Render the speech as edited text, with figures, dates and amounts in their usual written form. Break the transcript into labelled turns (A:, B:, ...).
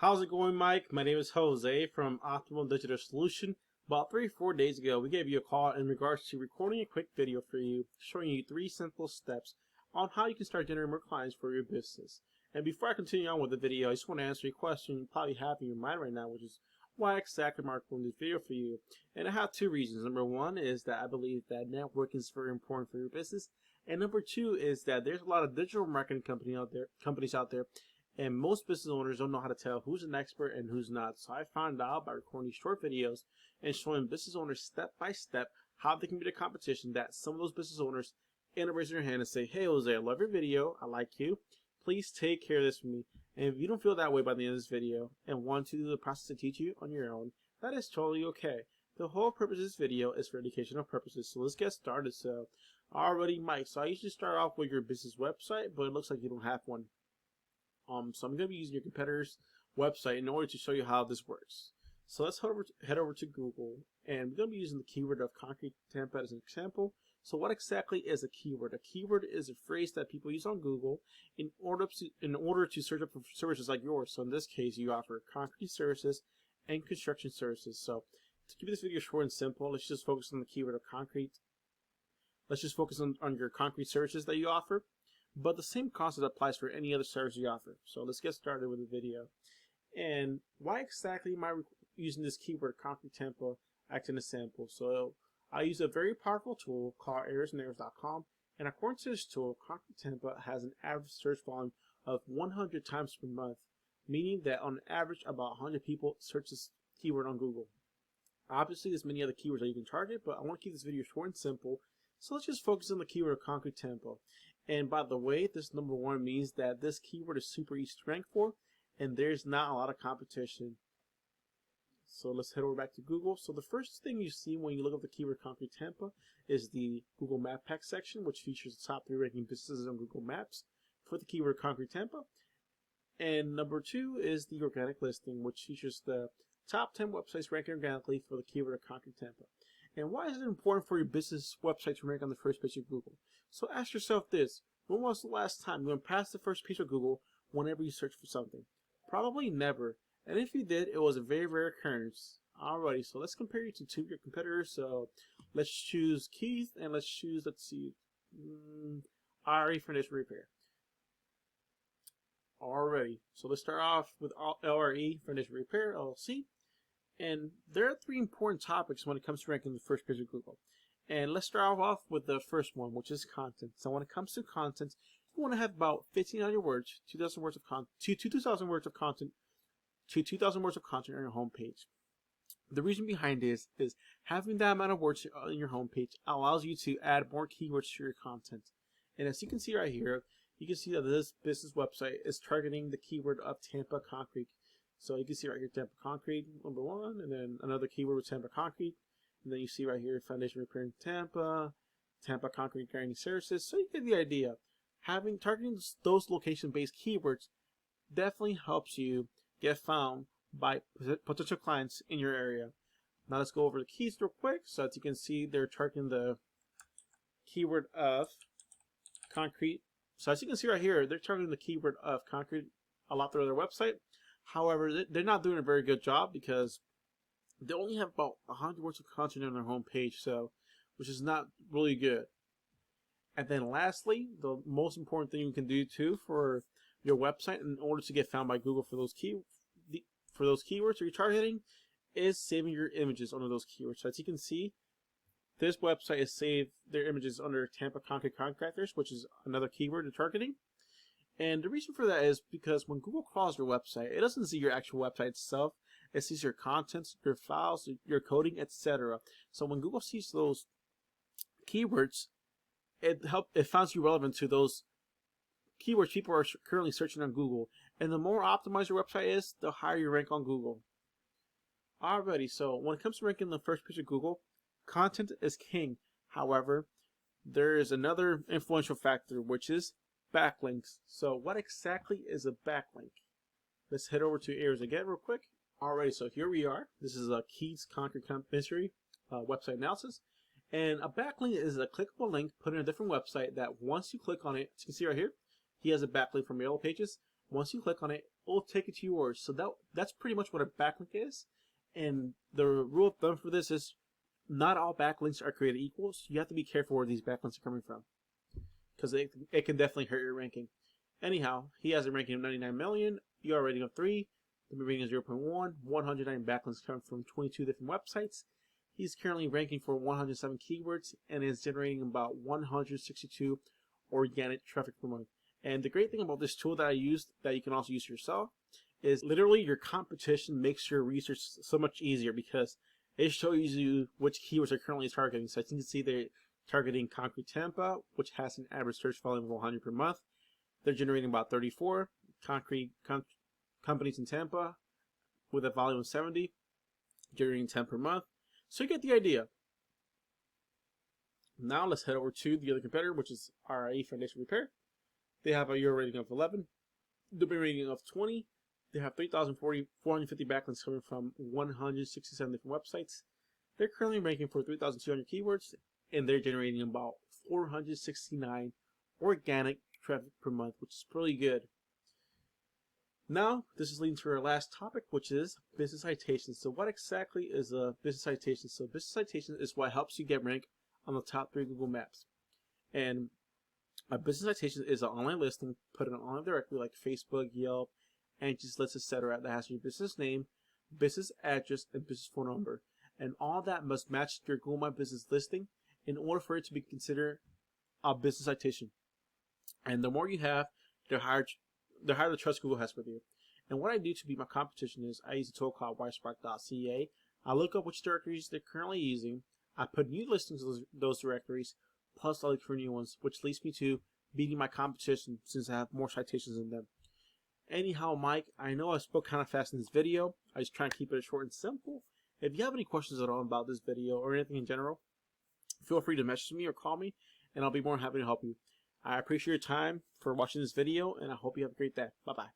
A: How's it going, Mike? My name is Jose from Optimum Digital Solutions. About 3 or 4 days ago, we gave you a call in regards to recording a quick video for you, showing you 3 simple steps on how you can start generating more clients for your business. And before I continue on with the video, I just want to answer a question you probably have in your mind right now, which is why exactly am I recording this video for you? And I have 2 reasons. Number 1 is that I believe that networking is very important for your business. And number 2 is that there's a lot of digital marketing companies out there, and most business owners don't know how to tell who's an expert and who's not. So I found out by recording these short videos and showing business owners step by step how they can beat the competition, that some of those business owners end up raising their hand and say, "Hey Jose, I love your video, I like you. Please take care of this for me." And if you don't feel that way by the end of this video and want to do the process to teach you on your own, that is totally okay. The whole purpose of this video is for educational purposes. So let's get started. So already, Mike. So I usually start off with your business website, but it looks like you don't have one. So I'm going to be using your competitor's website in order to show you how this works. So let's head over to Google, and we're going to be using the keyword of concrete Tampa as an example. So what exactly is a keyword? A keyword is a phrase that people use on Google in order to search up for services like yours. So in this case, you offer concrete services and construction services. So to keep this video short and simple, let's just focus on the keyword of concrete. Let's just focus on your concrete services that you offer. But the same concept applies for any other service you offer. So let's get started with the video. And why exactly am I using this keyword concrete Tampa as an example? So I use a very powerful tool called errorsandnerves.com, and according to this tool, concrete Tampa has an average search volume of 100 times per month, meaning that on average about 100 people search this keyword on Google. Obviously, there's many other keywords that you can target, but I want to keep this video short and simple. So let's just focus on the keyword of concrete Tampa. And by the way, this number 1 means that this keyword is super easy to rank for, and there's not a lot of competition. So let's head over back to Google. So the first thing you see when you look up the keyword concrete Tampa is the Google Map Pack section, which features the top 3 ranking businesses on Google Maps for the keyword concrete Tampa. And number 2 is the organic listing, which features the top 10 websites ranking organically for the keyword of concrete Tampa. And why is it important for your business website to rank on the first page of Google? So ask yourself this: when was the last time you went past the first page of Google whenever you search for something? Probably never. And if you did, it was a very rare occurrence. Alrighty, so let's compare you to 2 of your competitors. So let's choose Keith, and let's choose, RE Furniture Repair. Alrighty, so let's start off with LRE Furniture Repair, LLC. And there are 3 important topics when it comes to ranking the first page of Google. And let's start off with the first one, which is content. So when it comes to content, you want to have about 1,500 words, 2,000 words of content, 2,000 words of content, to 2,000 words of content on your homepage. The reason behind this is having that amount of words on your homepage allows you to add more keywords to your content. And as you can see right here, you can see that this business website is targeting the keyword of Tampa Concrete. So you can see right here, Tampa Concrete, number 1, and then another keyword with Tampa Concrete. And then you see right here, foundation repair in Tampa, Tampa Concrete Guaranteed Services. So you get the idea. Targeting those location-based keywords definitely helps you get found by potential clients in your area. Now let's go over the keys real quick. So as you can see, they're targeting the keyword of concrete. So as you can see right here, they're targeting the keyword of concrete a lot through their website. However, they're not doing a very good job because they only have about 100 words of content on their homepage, so which is not really good. And then lastly, the most important thing you can do too for your website in order to get found by Google for those keywords you're targeting is saving your images under those keywords. So as you can see, this website has saved their images under Tampa Concrete Contractors, which is another keyword they're targeting. And the reason for that is because when Google crawls your website, it doesn't see your actual website itself. It sees your contents, your files, your coding, etc. So when Google sees those keywords, it finds you relevant to those keywords people are currently searching on Google. And the more optimized your website is, the higher you rank on Google. Alrighty, so when it comes to ranking the first page of Google, content is king. However, there is another influential factor, which is backlinks. So what exactly is a backlink? Let's head over to Errors again real quick. Alrighty, so here we are. This is a Keith's Concrete Mystery website analysis. And a backlink is a clickable link put in a different website that once you click on it, as you can see right here, he has a backlink from Yellow Pages. Once you click on it, will take it to yours. So that's pretty much what a backlink is. And the rule of thumb for this is not all backlinks are created equal, so you have to be careful where these backlinks are coming from, because it can definitely hurt your ranking. Anyhow, he has a ranking of 99 million, you are a rating of 3, the rating is 0.1, 109 backlinks come from 22 different websites. He's currently ranking for 107 keywords and is generating about 162 organic traffic per month. And the great thing about this tool that I used, that you can also use yourself, is literally your competition makes your research so much easier, because it shows you which keywords are currently targeting. So as you can see, they're targeting concrete Tampa, which has an average search volume of 100 per month. They're generating about 34 concrete companies in Tampa with a volume of 70, generating 10 per month. So you get the idea. Now let's head over to the other competitor, which is RIE Foundation Repair. They have a year rating of 11, domain rating of 20. They have 3,450 backlinks coming from 167 different websites. They're currently ranking for 3,200 keywords, and they're generating about 469 organic traffic per month, which is pretty good. Now, this is leading to our last topic, which is business citations. So what exactly is a business citation? So business citation is what helps you get ranked on the top 3 Google Maps. And a business citation is an online listing put in an online directory like Facebook, Yelp, Angie's List, etc. that has your business name, business address, and business phone number. And all that must match your Google My Business listing in order for it to be considered a business citation. And the more you have, the higher the trust Google has with you. And what I do to beat my competition is I use a tool called wisespark.ca. I look up which directories they're currently using. I put new listings of those directories, plus I look for new ones, which leads me to beating my competition since I have more citations than them. Anyhow, Mike, I know I spoke kind of fast in this video. I just try and keep it short and simple. If you have any questions at all about this video or anything in general, feel free to message me or call me, and I'll be more than happy to help you. I appreciate your time for watching this video, and I hope you have a great day. Bye-bye.